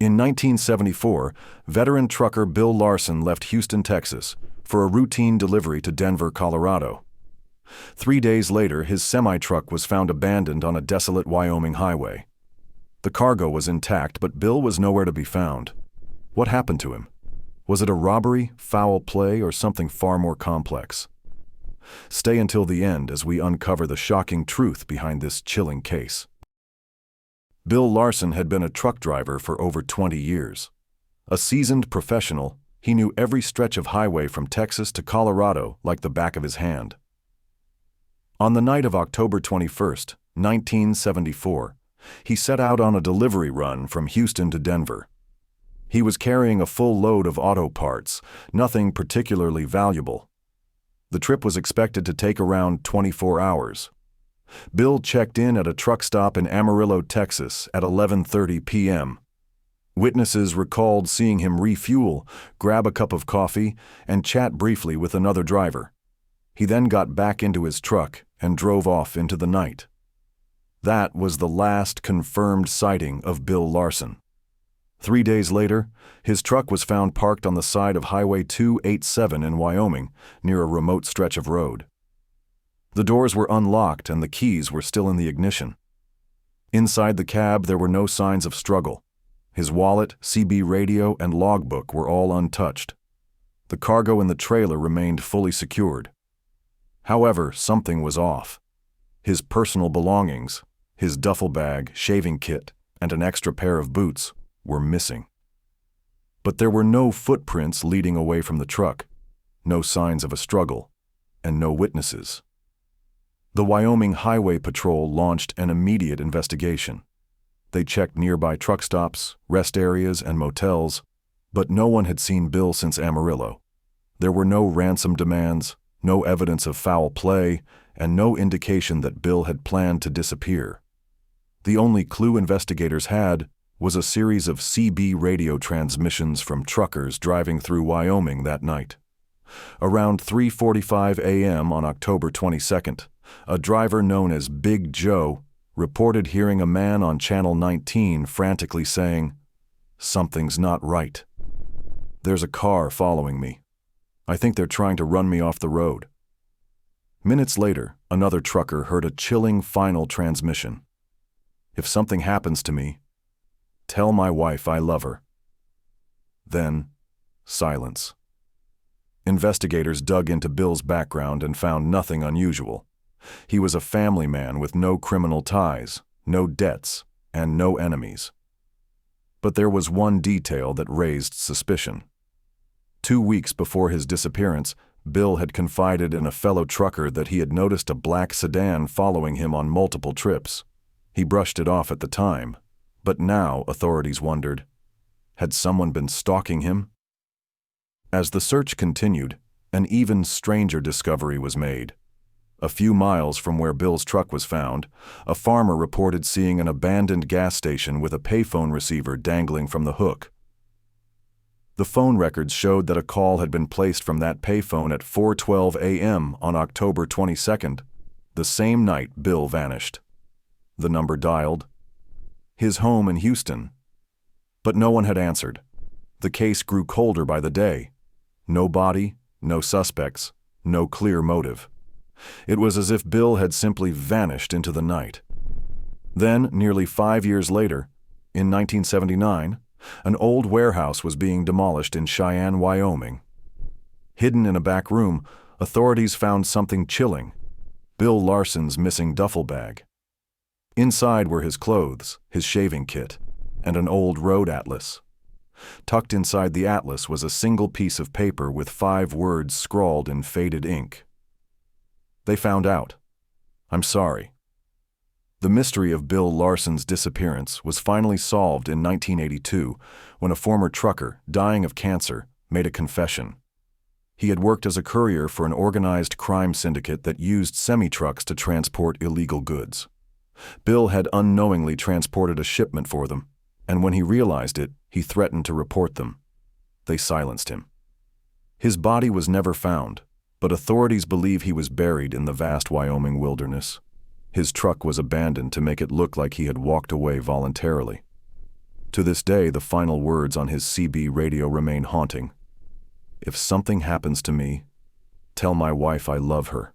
In 1974, veteran trucker Bill Larson left Houston, Texas, for a routine delivery to Denver, Colorado. 3 days later, his semi-truck was found abandoned on a desolate Wyoming highway. The cargo was intact, but Bill was nowhere to be found. What happened to him? Was it a robbery, foul play, or something far more complex? Stay until the end as we uncover the shocking truth behind this chilling case. Bill Larson had been a truck driver for over 20 years. A seasoned professional, he knew every stretch of highway from Texas to Colorado like the back of his hand. On the night of October 21, 1974, he set out on a delivery run from Houston to Denver. He was carrying a full load of auto parts, nothing particularly valuable. The trip was expected to take around 24 hours. Bill checked in at a truck stop in Amarillo, Texas at 11:30 p.m. Witnesses recalled seeing him refuel, grab a cup of coffee, and chat briefly with another driver. He then got back into his truck and drove off into the night. That was the last confirmed sighting of Bill Larson. 3 days later, his truck was found parked on the side of Highway 287 in Wyoming, near a remote stretch of road. The doors were unlocked and the keys were still in the ignition. Inside the cab, there were no signs of struggle. His wallet, CB radio, and logbook were all untouched. The cargo in the trailer remained fully secured. However, something was off. His personal belongings, his duffel bag, shaving kit, and an extra pair of boots were missing. But there were no footprints leading away from the truck, no signs of a struggle, and no witnesses. The Wyoming Highway Patrol launched an immediate investigation. They checked nearby truck stops, rest areas, and motels, but no one had seen Bill since Amarillo. There were no ransom demands, no evidence of foul play, and no indication that Bill had planned to disappear. The only clue investigators had was a series of CB radio transmissions from truckers driving through Wyoming that night. Around 3:45 a.m. on October 22nd, a driver known as Big Joe reported hearing a man on Channel 19 frantically saying, "Something's not right. There's a car following me. I think they're trying to run me off the road." Minutes later, another trucker heard a chilling final transmission. "If something happens to me, tell my wife I love her." Then, silence. Investigators dug into Bill's background and found nothing unusual. He was a family man with no criminal ties, no debts, and no enemies. But there was one detail that raised suspicion. 2 weeks before his disappearance, Bill had confided in a fellow trucker that he had noticed a black sedan following him on multiple trips. He brushed it off at the time, but now authorities wondered, had someone been stalking him? As the search continued, an even stranger discovery was made. A few miles from where Bill's truck was found, a farmer reported seeing an abandoned gas station with a payphone receiver dangling from the hook. The phone records showed that a call had been placed from that payphone at 4:12 a.m. on October 22nd, the same night Bill vanished. The number dialed, his home in Houston. But no one had answered. The case grew colder by the day. No body, no suspects, no clear motive. It was as if Bill had simply vanished into the night. Then, nearly 5 years later, in 1979, an old warehouse was being demolished in Cheyenne, Wyoming. Hidden in a back room, authorities found something chilling: Bill Larson's missing duffel bag. Inside were his clothes, his shaving kit, and an old road atlas. Tucked inside the atlas was a single piece of paper with 5 words scrawled in faded ink. They found out. "I'm sorry." The mystery of Bill Larson's disappearance was finally solved in 1982 when a former trucker, dying of cancer, made a confession. He had worked as a courier for an organized crime syndicate that used semi-trucks to transport illegal goods. Bill had unknowingly transported a shipment for them, and when he realized it, he threatened to report them. They silenced him. His body was never found, but authorities believe he was buried in the vast Wyoming wilderness. His truck was abandoned to make it look like he had walked away voluntarily. To this day, the final words on his CB radio remain haunting. "If something happens to me, tell my wife I love her."